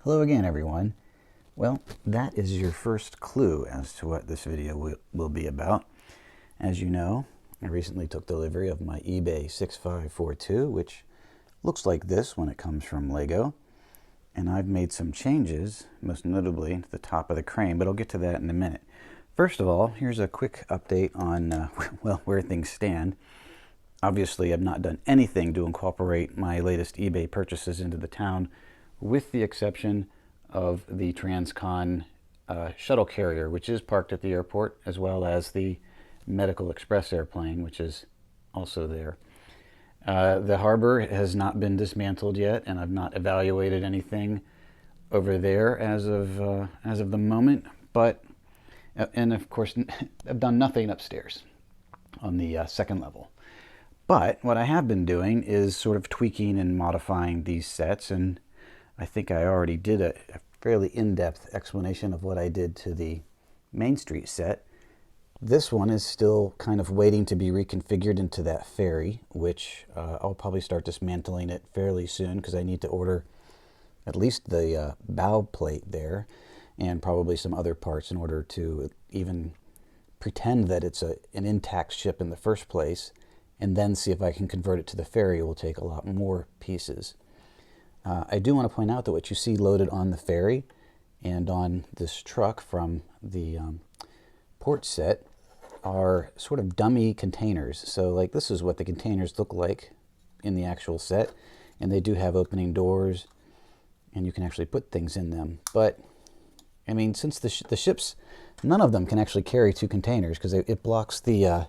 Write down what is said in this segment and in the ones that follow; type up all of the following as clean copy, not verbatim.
Hello again, everyone. Well, that is your first clue as to what this video will be about. As you know, I recently took delivery of my eBay 6542, which looks like this when it comes from Lego. And I've made some changes, most notably to the top of the crane, but I'll get to that in a minute. First of all, here's a quick update on, well, where things stand. Obviously, I've not done anything to incorporate my latest eBay purchases into the town, with the exception of the Transcon shuttle carrier, which is parked at the airport, as well as the Medical Express airplane, which is also there. The harbor has not been dismantled yet, and I've not evaluated anything over there as of the moment. But, and of course, I've done nothing upstairs on the second level. But what I have been doing is sort of tweaking and modifying these sets, and I think I already did a fairly in-depth explanation of what I did to the Main Street set. This one is still kind of waiting to be reconfigured into that ferry, which I'll probably start dismantling it fairly soon because I need to order at least the bow plate there and probably some other parts in order to even pretend that it's an intact ship in the first place, and then see if I can convert it to the ferry. It will take a lot more pieces. I do want to point out that what you see loaded on the ferry and on this truck from the port set are sort of dummy containers. So like this is what the containers look like in the actual set, and they do have opening doors and you can actually put things in them. But I mean, since the ships, none of them can actually carry two containers because it blocks the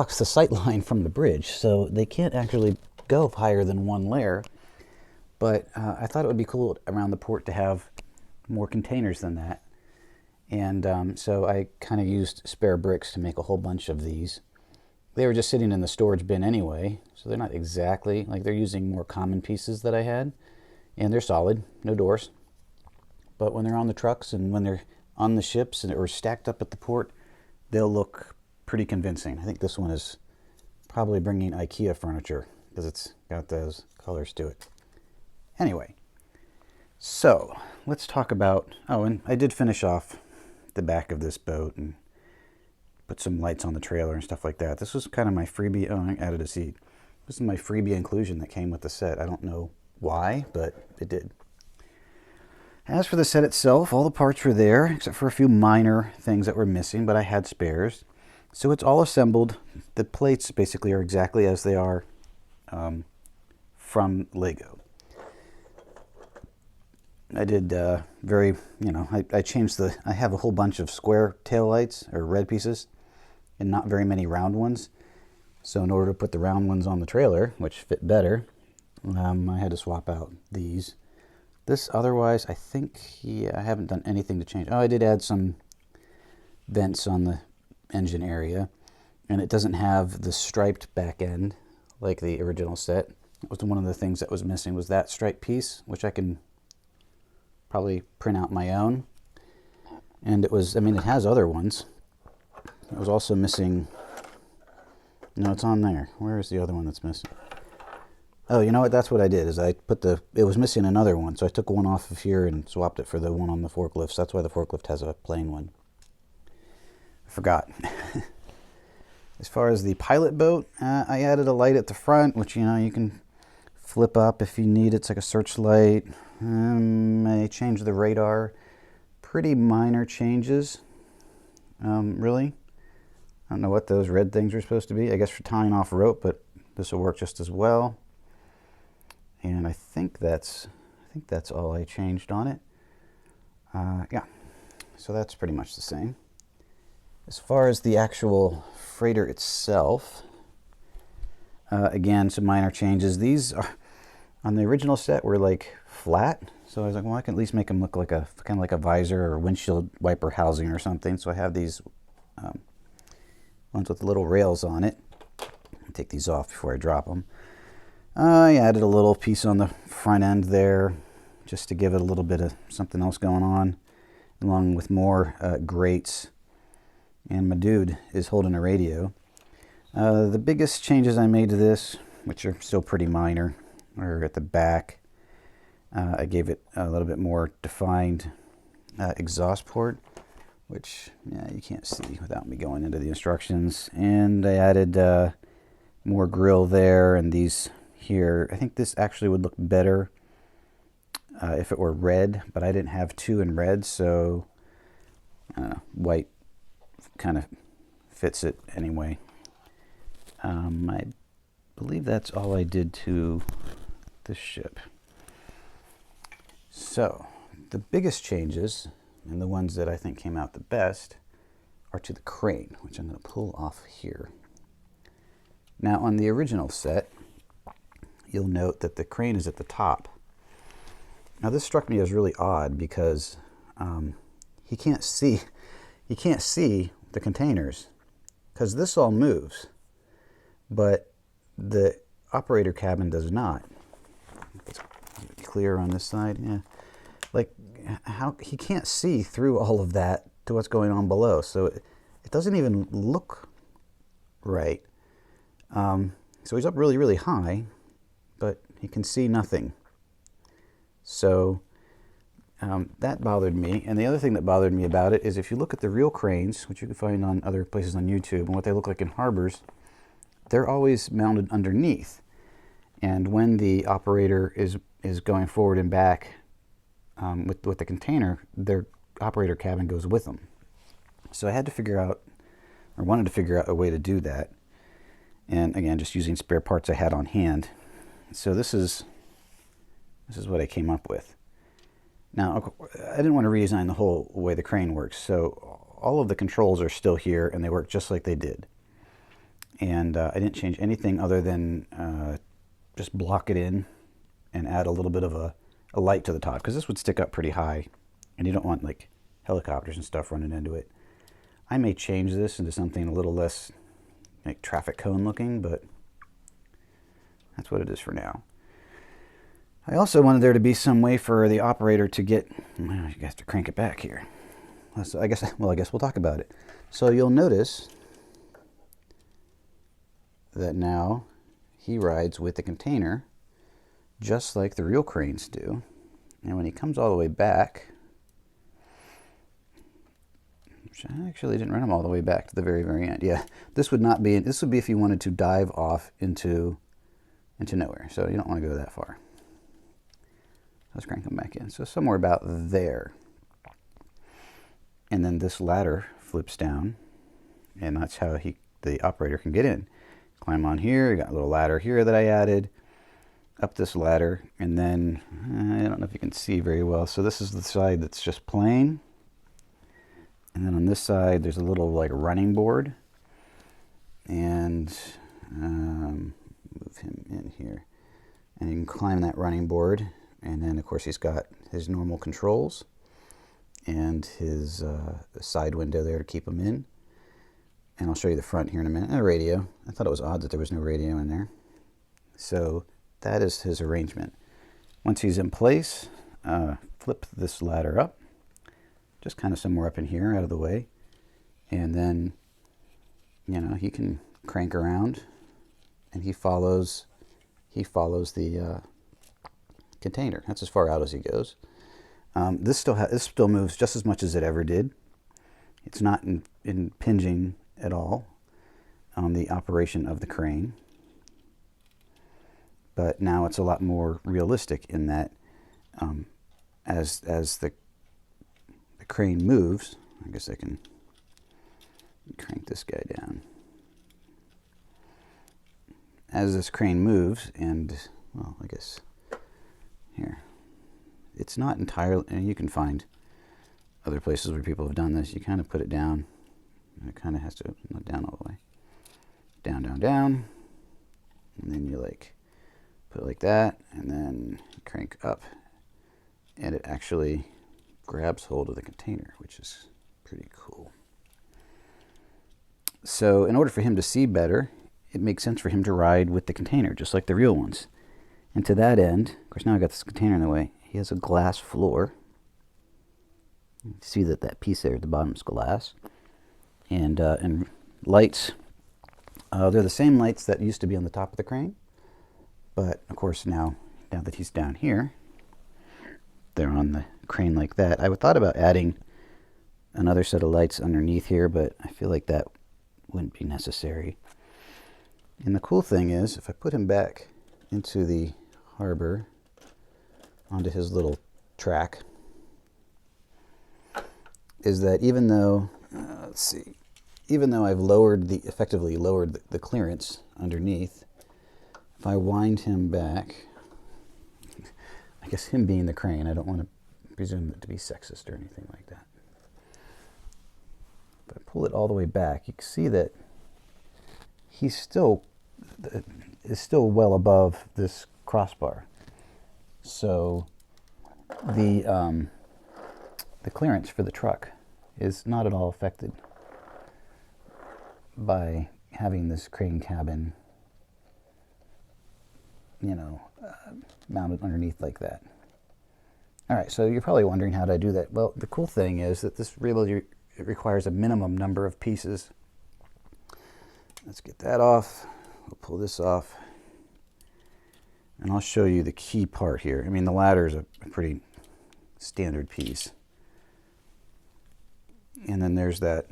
sight line from the bridge, so they can't actually go higher than one layer. But I thought it would be cool around the port to have more containers than that. And so I kind of used spare bricks to make a whole bunch of these. They were just sitting in the storage bin anyway, so they're not exactly, like they're using more common pieces that I had. And they're solid, no doors. But when they're on the trucks and when they're on the ships or stacked up at the port, they'll look pretty convincing. I think this one is probably bringing IKEA furniture because it's got those colors to it. Anyway, so let's talk about, and I did finish off the back of this boat and put some lights on the trailer and stuff like that. This was kind of my freebie. I added a seat. This is my freebie inclusion that came with the set. I don't know why, but it did. As for the set itself, all the parts were there except for a few minor things that were missing, but I had spares. So it's all assembled. The plates basically are exactly as they are from Lego. I did I changed I have a whole bunch of square tail lights or red pieces and not very many round ones. So in order to put the round ones on the trailer, which fit better, I had to swap out these. This otherwise, I think, I haven't done anything to change. I did add some vents on the engine area, and it doesn't have the striped back end like the original set. That was one of the things that was missing, was that striped piece, which I can probably print out my own. And it was, it has other ones. It was also missing, no, it's on there. Where is the other one that's missing? Oh, you know what, that's what I did, is I put it was missing another one, so I took one off of here and swapped it for the one on the forklift. So that's why the forklift has a plain one. I forgot. As far as the pilot boat, I added a light at the front, which, you can flip up if you need. It's like a searchlight. I changed the radar. Pretty minor changes, really. I don't know what those red things are supposed to be. I guess for tying off rope, but this will work just as well. And I think that's all I changed on it. Yeah, so that's pretty much the same. As far as the actual freighter itself, again, some minor changes. These are, on the original set, were like flat. So I was like, well, I can at least make them look like kind of like a visor or windshield wiper housing or something. So I have these ones with little rails on it. I'll take these off before I drop them. I added a little piece on the front end there just to give it a little bit of something else going on, along with more grates. And my dude is holding a radio. The biggest changes I made to this, which are still pretty minor, are at the back. I gave it a little bit more defined exhaust port, which you can't see without me going into the instructions. And I added more grill there, and these here. I think this actually would look better if it were red, but I didn't have two in red, so white kind of fits it anyway. I believe that's all I did to this ship. So the biggest changes, and the ones that I think came out the best, are to the crane, which I'm going to pull off here. Now on the original set, you'll note that the crane is at the top. Now this struck me as really odd because he can't see the containers because this all moves, but the operator cabin does not. It's clear on this side, yeah. Like how he can't see through all of that to what's going on below, so it doesn't even look right. So he's up really, really high, but he can see nothing. So that bothered me. And the other thing that bothered me about it is if you look at the real cranes, which you can find on other places on YouTube, and what they look like in harbors, they're always mounted underneath. And when the operator is going forward and back with the container, their operator cabin goes with them. So I had to figure out, or wanted to figure out a way to do that. And again, just using spare parts I had on hand. So this is what I came up with. Now, I didn't want to redesign the whole way the crane works, so all of the controls are still here, and they work just like they did. And I didn't change anything other than just block it in and add a little bit of a light to the top, because this would stick up pretty high, and you don't want like helicopters and stuff running into it. I may change this into something a little less like traffic cone looking, but that's what it is for now. I also wanted there to be some way for the operator to get, you have to crank it back here. So I guess we'll talk about it. So you'll notice that now he rides with the container just like the real cranes do. And when he comes all the way back, which I actually didn't run him all the way back to the very, very end. Yeah, this would be if you wanted to dive off into nowhere. So you don't want to go that far. Let's crank them back in. So somewhere about there. And then this ladder flips down, and that's how the operator can get in. Climb on here. You got a little ladder here that I added. Up this ladder, and then I don't know if you can see very well. So this is the side that's just plain. And then on this side, there's a little like running board. And move him in here. And you can climb that running board. And then, of course, he's got his normal controls and his side window there to keep him in. And I'll show you the front here in a minute. And a radio. I thought it was odd that there was no radio in there. So that is his arrangement. Once he's in place, flip this ladder up, just kind of somewhere up in here, out of the way. And then, he can crank around, and he follows the container. That's as far out as he goes. This still moves just as much as it ever did. It's not impinging at all on the operation of the crane, but now it's a lot more realistic in that as the crane moves, I guess I can crank this guy down. As this crane moves, and well, I guess here, it's not entirely, and you can find other places where people have done this. You kind of put it down, and it kind of has to, not down all the way, down, down, down, and then you like put it like that, and then crank up, and it actually grabs hold of the container, which is pretty cool. So in order for him to see better, it makes sense for him to ride with the container, just like the real ones. And to that end, of course, now I got this container in the way. He has a glass floor. You see that piece there at the bottom is glass. And lights. They're the same lights that used to be on the top of the crane. But, of course, now that he's down here, there on the crane like that. I thought about adding another set of lights underneath here, but I feel like that wouldn't be necessary. And the cool thing is, if I put him back into the harbor, onto his little track, is that even though, let's see, even though I've effectively lowered the clearance underneath, if I wind him back, I guess him being the crane, I don't want to presume it to be sexist or anything like that. If I pull it all the way back, you can see that he's still well above this crossbar. So the clearance for the truck is not at all affected by having this crane cabin, mounted underneath like that. All right, so you're probably wondering how I do that. Well, the cool thing is that this really it requires a minimum number of pieces. Let's get that off. We'll pull this off. And I'll show you the key part here. I mean, the ladder is a pretty standard piece. And then there's that,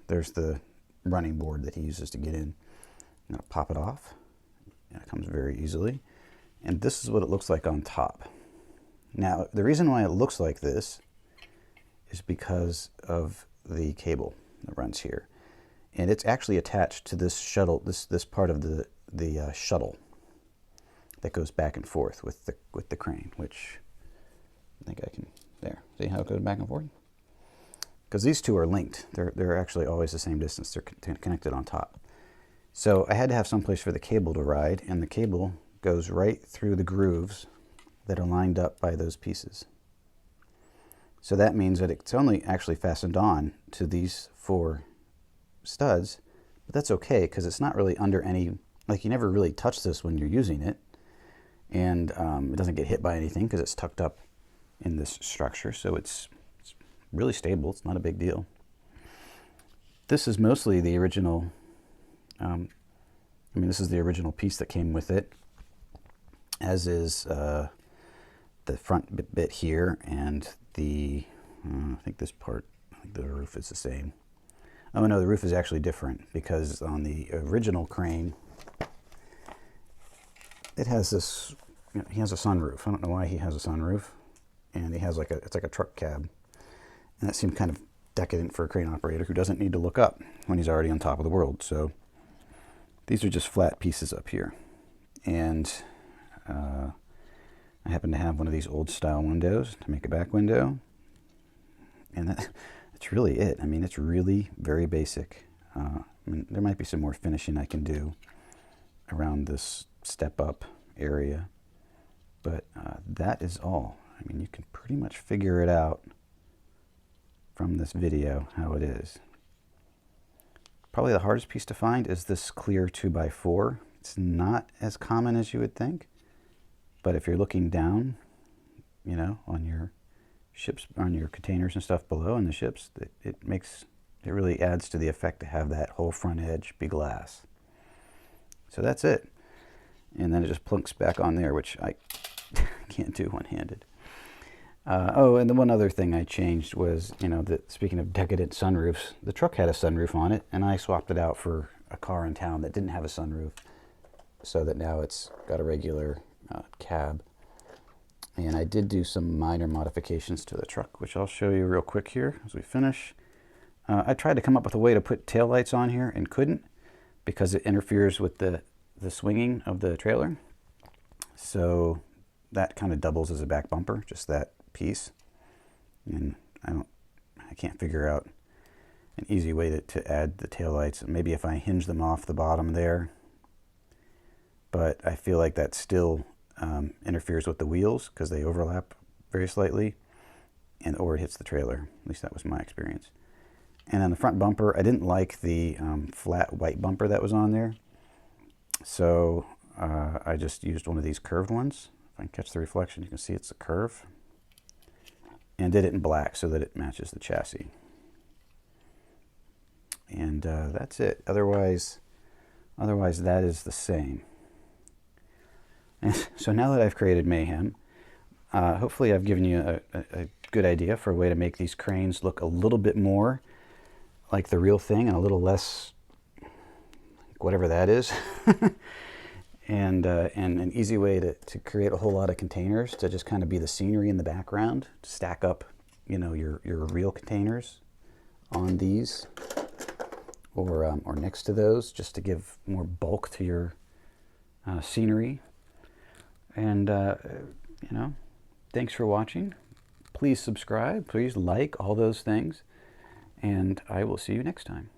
there's the running board that he uses to get in. I'm going to pop it off. And it comes very easily. And this is what it looks like on top. Now, the reason why it looks like this is because of the cable that runs here. And it's actually attached to this shuttle, this part of the shuttle that goes back and forth with the crane, which I think I can, there. See how it goes back and forth? Because these two are linked. They're actually always the same distance. They're connected on top. So I had to have some place for the cable to ride, and the cable goes right through the grooves that are lined up by those pieces. So that means that it's only actually fastened on to these 4 studs, but that's okay because it's not really under any, like, you never really touch this when you're using it, and it doesn't get hit by anything because it's tucked up in this structure, so it's really stable. It's not a big deal. This is mostly the original, this is the original piece that came with it, as is the front bit here, and the, I think this part, I think the roof is the same. Oh no, the roof is actually different because on the original crane, it has this, he has a sunroof. I don't know why he has a sunroof, and he has it's like a truck cab. And that seemed kind of decadent for a crane operator who doesn't need to look up when he's already on top of the world. So these are just flat pieces up here. And I happen to have one of these old style windows to make a back window. And that's really it. I mean, it's really very basic. There might be some more finishing I can do around this step up area. But that is all. I mean, you can pretty much figure it out from this video how it is. Probably the hardest piece to find is this clear 2x4. It's not as common as you would think, but if you're looking down, on your ships, on your containers and stuff below in the ships, it really adds to the effect to have that whole front edge be glass. So that's it. And then it just plunks back on there, which I can't do one-handed. Oh, and the one other thing I changed was, speaking of decadent sunroofs, the truck had a sunroof on it, and I swapped it out for a car in town that didn't have a sunroof, so that now it's got a regular cab. And I did do some minor modifications to the truck, which I'll show you real quick here as we finish. I tried to come up with a way to put taillights on here and couldn't, because it interferes with the swinging of the trailer. So that kind of doubles as a back bumper, just that piece. And I can't figure out an easy way to add the taillights. Maybe if I hinge them off the bottom there, but I feel like that still interferes with the wheels because they overlap very slightly, or it hits the trailer. At least that was my experience. And on the front bumper, I didn't like the flat white bumper that was on there, so I just used one of these curved ones. If I can catch the reflection, you can see it's a curve, and did it in black so that it matches the chassis. And that's it. Otherwise that is the same. And so now that I've created mayhem, hopefully I've given you a good idea for a way to make these cranes look a little bit more like the real thing and a little less whatever that is. And an easy way to create a whole lot of containers to just kind of be the scenery in the background, stack up, you know, your real containers on these or next to those, just to give more bulk to your scenery. And you know, thanks for watching. Please subscribe, please like, all those things, and I will see you next time.